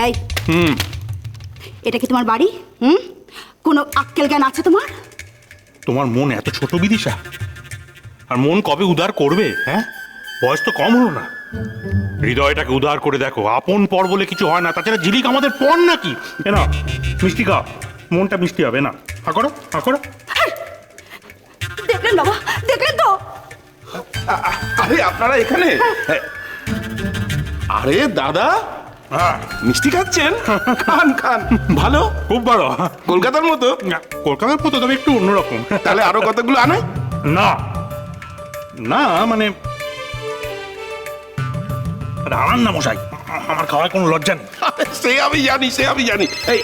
এই এটা কি তোমার বাড়ি? কোনো আক্কেল জ্ঞান আছে তোমার? তোমার মন এত ছোট বিদিশা? আর মন কবে উদার করবে? হ্যাঁ, বয়স তো কম হলো না। হৃদয়টাকে উদার করে দেখো। আপন পর বলে কিছু হয় না। তাছাড়া ঝিলিক আমাদের পর নাকি? না, মিষ্টি খাও, মনটা মিষ্টি হবে। না, হা করো, হা করো। দেখলেন বাবা, দেখলেন তো? আরে আপনারা এখানে? আরে দাদা, হ্যাঁ, মিষ্টি খাচ্ছেন? খান খান, ভালো, খুব ভালো। কলকাতার মতো। না, কলকাতার মতো, তবে একটু অন্যরকম। তাহলে আরো কতগুলো আনে? না না, মানে রান্নার না মশাই, আমার খাওয়ার কোনো লজ্জা নেই। সে আমি জানি, সে আমি জানি। এই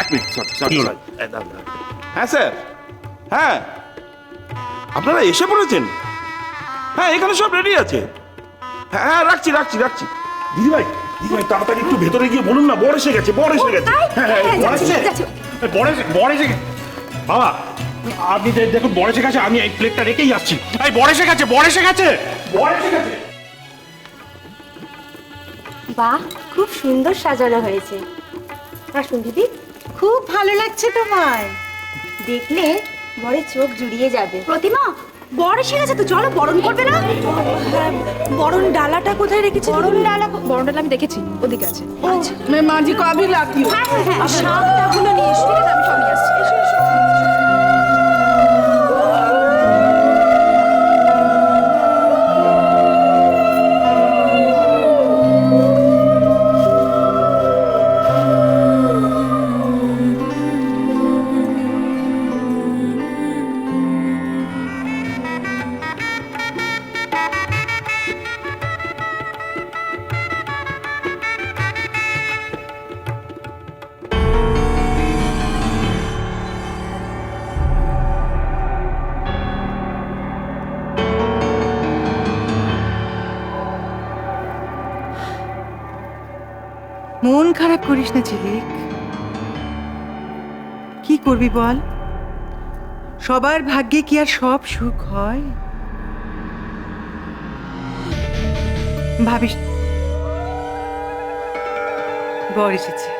এক মিনিট, সরি। হ্যাঁ স্যার, হ্যাঁ আপনারা এসে পড়েছেন? হ্যাঁ এখানে সব রেডি আছে। হ্যাঁ হ্যাঁ, রাখছি রাখছি রাখছি। দিদিভাই, দিদিভাই তাড়াতাড়ি একটু ভেতরে গিয়ে বলুন না, বর এসে গেছে, বর এসে গেছে। হ্যাঁ হ্যাঁ, বর এসে গেছে। বর এসে গেছে। বাবা, আপনি দেখুন, বর এসে গেছে। আমি এই প্লেটটা রেখেই আসছি। এই বর এসে গেছে, বর এসে গেছে, বর এসে গেছে। বাহ, খুব সুন্দর সাজানো হয়েছে। আসুন দিদি, খুব ভালো লাগছে তোমায়। দেখলে বরের চোখ জুড়িয়ে যাবে। প্রতিমা, বর এসে গেছে তো, চলো বরণ করবে না? বরণ ডালাটা কোথায় রেখেছি? বরণ ডালা আমি দেখেছি, ওদিকে আছে। मैं मांझी को अभी लाती हूँ। শাকটাগুলো নিয়ে এসো। ঠিক আছে, আমি সব নিয়ে আসছি। এসো, এসো। মন খারাপ করিস না ঝিলিক। কি করবি বল? সবার ভাগ্যে কি আর সব সুখ হয়? ভাবিস বর এসেছে।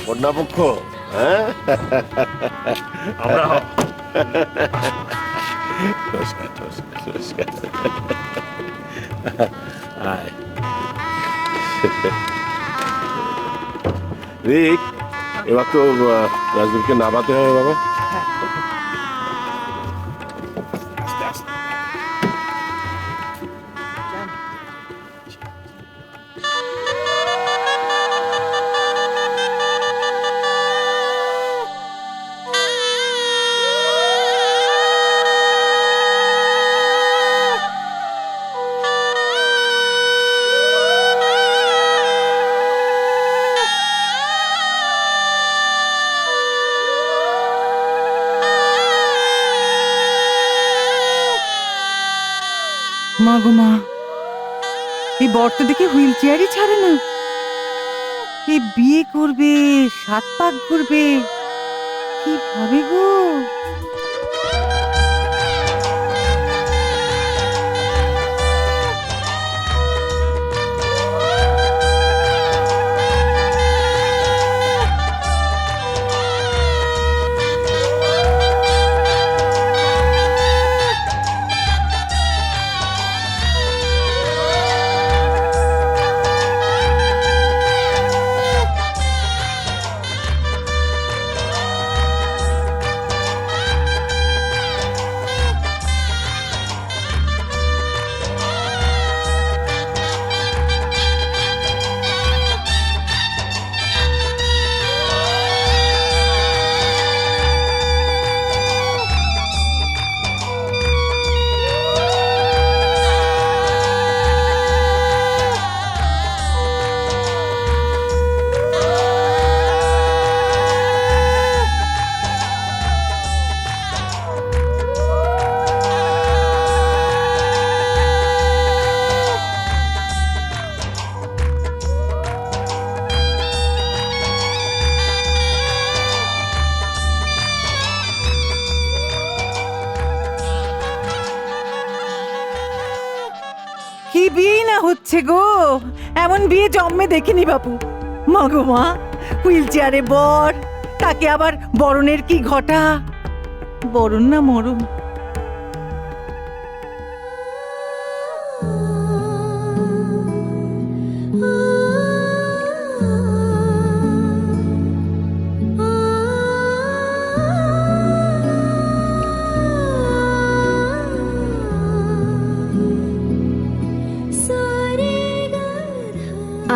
কন্যাপক্ষ, হ্যাঁ আমরা নমস্কার, নমস্কার, নমস্কার। আয়। রিক, এবার তো রাজদীপকে নামাতে হবে বাবা। মা গো মা, এই বর তো দেখে হুইল চেয়ারই ছাড়ে না। এ বিয়ে করবে, 7 পাক ঘুরবে, কি ভাবে গো? কি বিয়ে না হচ্ছে গো, এমন বিয়ে জন্মে দেখিনি বাপু। মা গো মা, হুইল চেয়ারে বর, তাকে আবার বরণের কি ঘটা, বরণ না মরণ।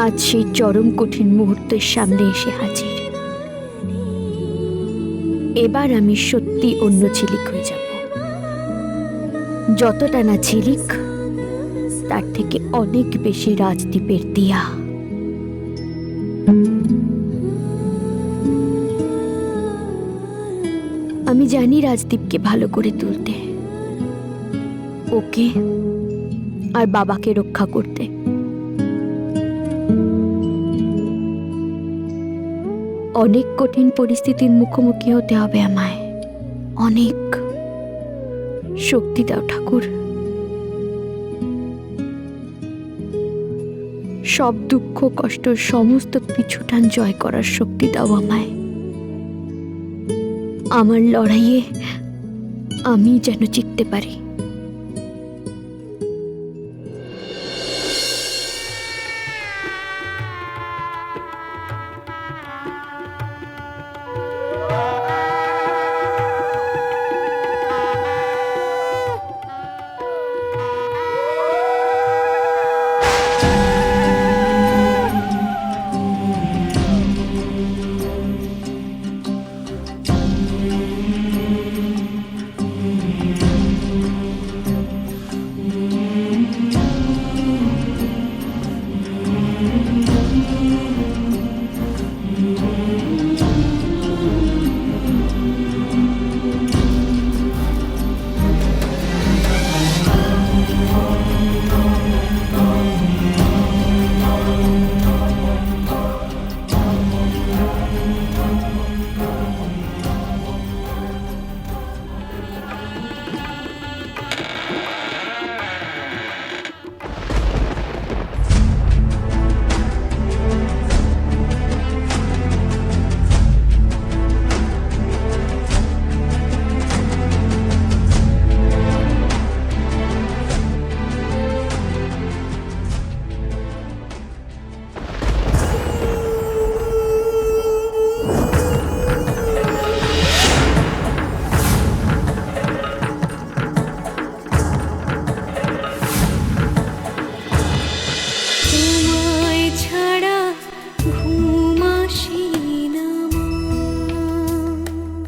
আজ সেই চরম কঠিন মুহূর্তের সামনে এসে হাজির। এবার আমি সত্যি অন্য ঝিলিক হয়ে যাব। যতটা না ঝিলিক, তার থেকে অনেক বেশি রাজদীপের দিয়া। আমি জানি রাজদীপকে ভালো করে তুলতে, ওকে আর বাবাকে রক্ষা করতে। অনেক কঠিন পরিস্থিতির মুখোমুখি হতে হবে আমায়। অনেক শক্তি দাও ঠাকুর। সব দুঃখ কষ্ট সমস্ত পিছুটান জয় করার শক্তি দাও আমায়। আমার লড়াইয়ে আমি যেন জিততে পারি।